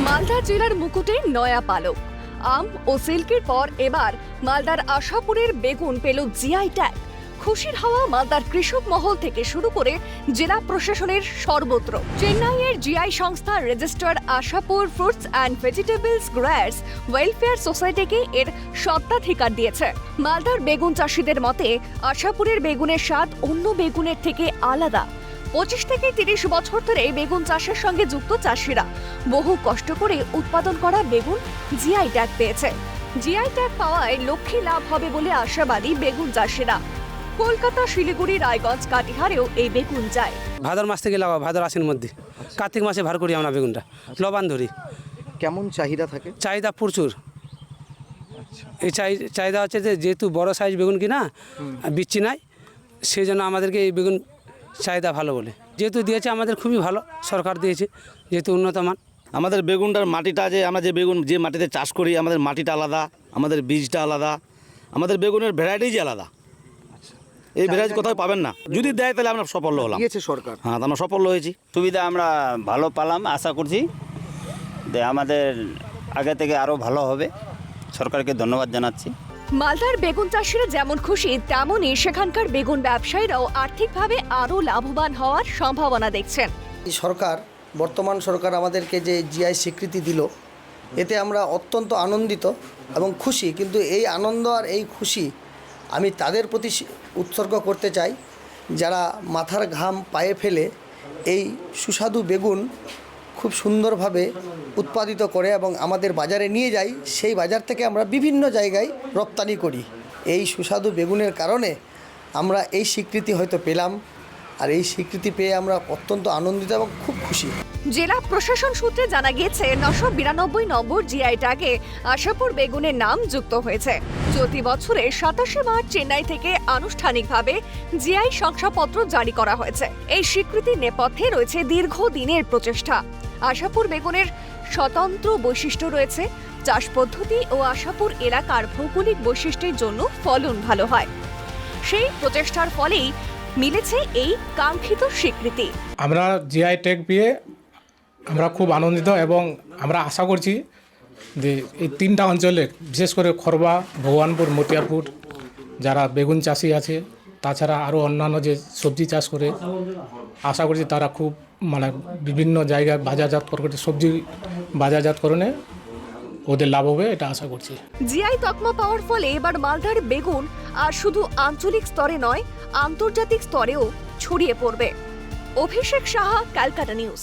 মালদা জেলার মুকুটে নয়া পালক। আম ও সিল্কের পর এবার মালদার আশাপুরের বেগুন পেল জিআই ট্যাগ। খুশির হাওয়া মালদার কৃষক মহল থেকে শুরু করে জেলা প্রশাসনের সর্বত্র। চেন্নাইয়ের জিআই সংস্থা registered Ashapur fruits and vegetables growers welfare সোসাইটিকে এর স্বত্বাধিকার দিয়েছে। মালদার বেগুন চাষিদের মতে আশাপুরের বেগুনের স্বাদ অন্য বেগুনের থেকে আলাদা। 25 থেকে 30 বছর ধরে বেগুন চাষের সঙ্গে যুক্ত চাষিরা বহু কষ্ট করে উৎপাদন করা বেগুন জিআই ট্যাগ পেয়েছে। জিআই ট্যাগ পাওয়ায় লক্ষ্মী লাভ হবে বলে আশাবাদী বেগুন চাষিরা। কলকাতা, শিলিগুড়ি, রায়গঞ্জ, কাটিহারেও এই বেগুন যায়। ভাদর মাস থেকে লাগাবো, ভাদর আশ্বিন মধ্যে। কার্তিক মাসে ভার করি আমরা বেগুনটা, লবান ধরি। কেমন চাহিদা থাকে? চাহিদা প্রচুর। এই চাহিদা হচ্ছে যে যেহেতু বড় সাইজ বেগুন কিনা বিচ্ছি নাই, সেই জন্য আমাদেরকে এই বেগুন চাহিদা ভালো বলে। যেহেতু দিয়েছে আমাদের খুবই ভালো, সরকার দিয়েছে যেহেতু উন্নত মান। আমাদের বেগুনটার মাটিটা যে আমরা যে বেগুন যে মাটিতে চাষ করি, আমাদের মাটিটা আলাদা, আমাদের বীজটা আলাদা, আমাদের বেগুনের ভ্যারাইটিজ আলাদা। এই ভ্যারাইটি কোথাও পাবেন না। যদি দেয় তাহলে আমরা সফল হলাম। দিয়েছে সরকার। হ্যাঁ, আমরা সফল হয়েছি। সুবিধা আমরা ভালো পেলাম, আশা করছি যে আমাদের আগে থেকে আরও ভালো হবে। সরকারকে ধন্যবাদ জানাচ্ছি। মালদার বেগুন চাষিরা যেমন খুশি, তেমনই সেখানকার বেগুন ব্যবসায়ীরাও আর্থিকভাবে আরও লাভবান হওয়ার সম্ভাবনা দেখছেন। এই সরকার, বর্তমান সরকার আমাদেরকে যে জিআই স্বীকৃতি দিল, এতে আমরা অত্যন্ত আনন্দিত এবং খুশি। কিন্তু এই আনন্দ আর এই খুশি আমি তাদের প্রতি উৎসর্গ করতে চাই যারা মাথার ঘাম পায়ে ফেলে এই সুস্বাদু বেগুন খুব সুন্দরভাবে উৎপাদিত করে এবং আমাদের বাজারে নিয়ে যাই। সেই বাজার থেকে আমরা বিভিন্ন জায়গায় রপ্তানি করি। এই সুস্বাদু বেগুনের কারণে আমরা এই স্বীকৃতি হয়তো পেলাম, আর এই স্বীকৃতি পেয়ে আমরা অত্যন্ত আনন্দিত এবং খুব খুশি। জেলা প্রশাসন সূত্রে জানা গিয়েছে 992 নম্বর জিআই ট্যাগে আশাপুর বেগুনের নাম যুক্ত হয়েছে। চলতি বছরের 27 মার্চ চেন্নাই থেকে আনুষ্ঠানিকভাবে জিআই শংসাপত্র জারি করা হয়েছে। এই স্বীকৃতির নেপথ্যে রয়েছে দীর্ঘদিনের প্রচেষ্টা। আশাপুর বেগুনের স্বতন্ত্র বৈশিষ্ট্য রয়েছে। চাষ পদ্ধতি ও আশাপুর এলাকার ভৌগোলিক বৈশিষ্ট্যের জন্য ফলন ভালো হয়। সেই প্রচেষ্টার ফলেই মিলেছে এই কাঙ্ক্ষিত স্বীকৃতি। আমরা জিআই ট্যাগ পেয়ে আমরা খুব আনন্দিত এবং আমরা আশা করছি যে এই 3টা অঞ্চলে, বিশেষ করে খরবা, ভগবানপুর, মতিয়ারপুর যারা বেগুন চাষি আছে, তাছাড়া আরও অন্যান্য যে সবজি চাষ করে, আশা করছি তারা খুব বিভিন্ন জায়গায় বাজারজাতকরণে, সবজি বাজারজাতকরণে ওদের লাভ হবে, এটা আশা করছি। জিআই তকমা পাওয়ার ফলে এবার মালদার বেগুন আর শুধু আঞ্চলিক স্তরে নয়, আন্তর্জাতিক স্তরেও ছড়িয়ে পড়বে। অভিষেক সাহা, ক্যালকাটা নিউজ।